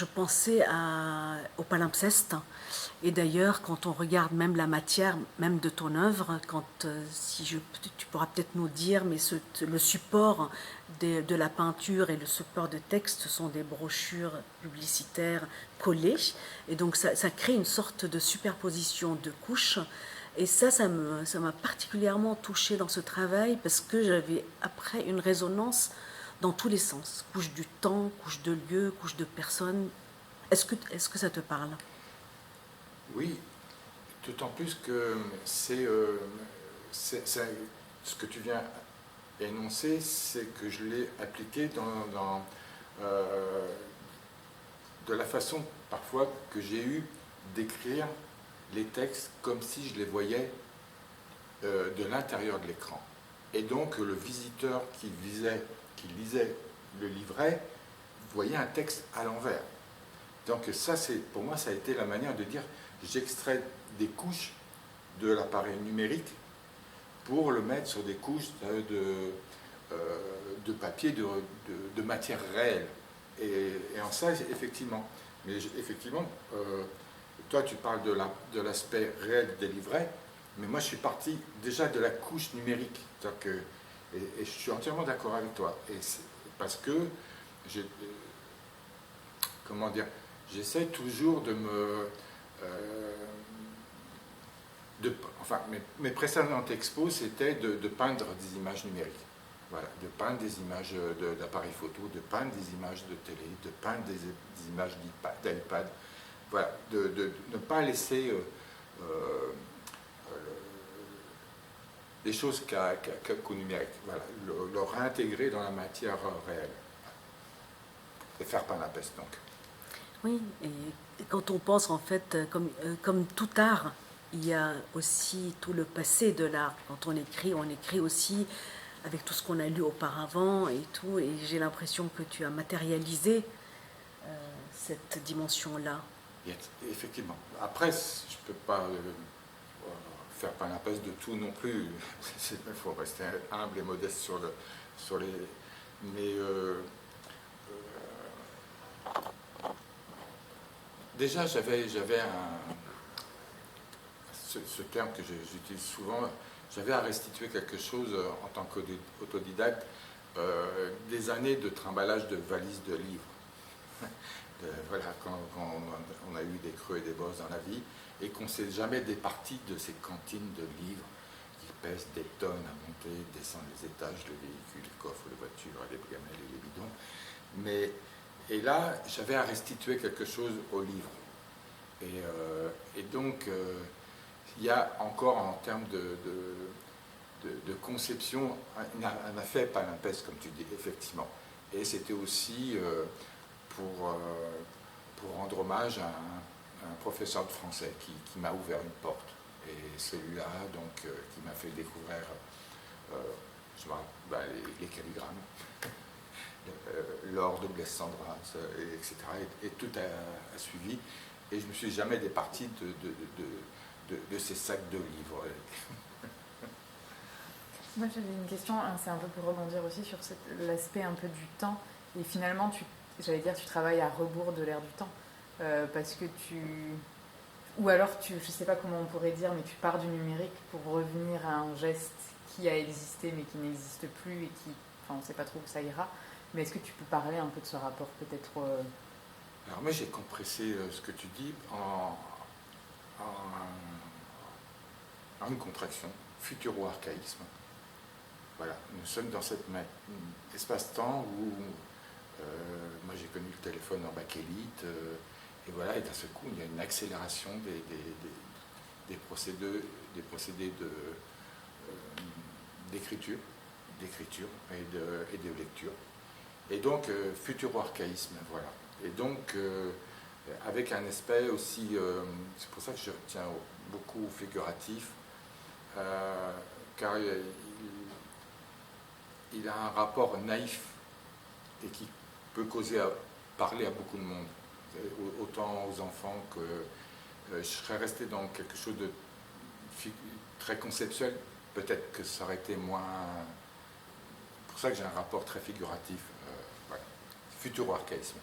Je pensais au palimpseste, et d'ailleurs quand on regarde même la matière même de ton œuvre, tu pourras peut-être nous dire, mais le support de la peinture et le support de texte sont des brochures publicitaires collées, et donc ça crée une sorte de superposition de couches. Et ça m'a particulièrement touchée dans ce travail, parce que j'avais après une résonance dans tous les sens. Couche du temps, couche de lieu, couche de personne. Est-ce que ça te parle? Oui, d'autant plus que ce que tu viens énoncer, c'est que je l'ai appliqué euh, de la façon parfois que j'ai eu d'écrire les textes comme si je les voyais de l'intérieur de l'écran. Et donc le visiteur qui lisait le livret voyait un texte à l'envers. Donc ça, pour moi, ça a été la manière de dire, j'extrais des couches de l'appareil numérique pour le mettre sur des couches de papier, de matière réelle. Et en ça, effectivement. Mais effectivement, toi, tu parles de l'aspect réel des livrets, mais moi, je suis parti déjà de la couche numérique. Et je suis entièrement d'accord avec toi. Parce que, comment dire, j'essaie toujours de me... enfin, mes précédentes expos, c'était de peindre des images numériques. Voilà, de peindre des images d'appareils photo, de peindre des images de télé, de peindre des images d'iPad. Voilà, de ne pas laisser les choses qu'au numérique. Voilà, le réintégrer dans la matière réelle. Et faire palimpseste, donc. Oui, et quand on pense en fait, comme tout art, il y a aussi tout le passé de l'art. Quand on écrit aussi avec tout ce qu'on a lu auparavant et tout, et j'ai l'impression que tu as matérialisé cette dimension-là. Effectivement. Après, je ne peux pas faire palimpseste de tout non plus. Il faut rester humble et modeste sur les... Mais déjà, j'avais ce terme que j'utilise souvent, j'avais à restituer quelque chose en tant qu'autodidacte, des années de trimballage de valises de livres. Voilà, quand on a eu des creux et des bosses dans la vie, et qu'on ne s'est jamais départi de ces cantines de livres qui pèsent des tonnes à monter, descendre les étages, le véhicule, les coffres, les voitures, les gamelles et les bidons. Et là, j'avais à restituer quelque chose au livre. Et donc, il y a encore en termes de conception un effet palimpseste, comme tu dis, effectivement. Et c'était aussi pour rendre hommage à un professeur de français qui m'a ouvert une porte. Et celui-là, donc, qui m'a fait découvrir les calligrammes, l'or de Blaise Cendrars, etc. Et tout a suivi. Et je ne me suis jamais départi de ces sacs de livres. Moi j'avais une question, c'est un peu pour rebondir aussi sur l'aspect un peu du temps. Et finalement, tu travailles à rebours de l'ère du temps. Parce que ou alors, je ne sais pas comment on pourrait dire, mais tu pars du numérique pour revenir à un geste qui a existé mais qui n'existe plus et qui, enfin, on ne sait pas trop où ça ira. Mais est-ce que tu peux parler un peu de ce rapport peut-être Alors moi j'ai compressé ce que tu dis en une contraction, futuro-archaïsme. Voilà, nous sommes dans cet espace-temps où moi j'ai connu le téléphone en bakélite, et voilà, et d'un seul coup il y a une accélération des procédés d'écriture et de lecture. Et donc, futuro-archaïsme, voilà. Et donc, avec un aspect aussi, c'est pour ça que je retiens beaucoup au figuratif, car il a un rapport naïf et qui peut parler à beaucoup de monde, autant aux enfants que je serais resté dans quelque chose de très conceptuel, peut-être que ça aurait été moins... C'est pour ça que j'ai un rapport très figuratif. Voilà. Futuro-archaïsme.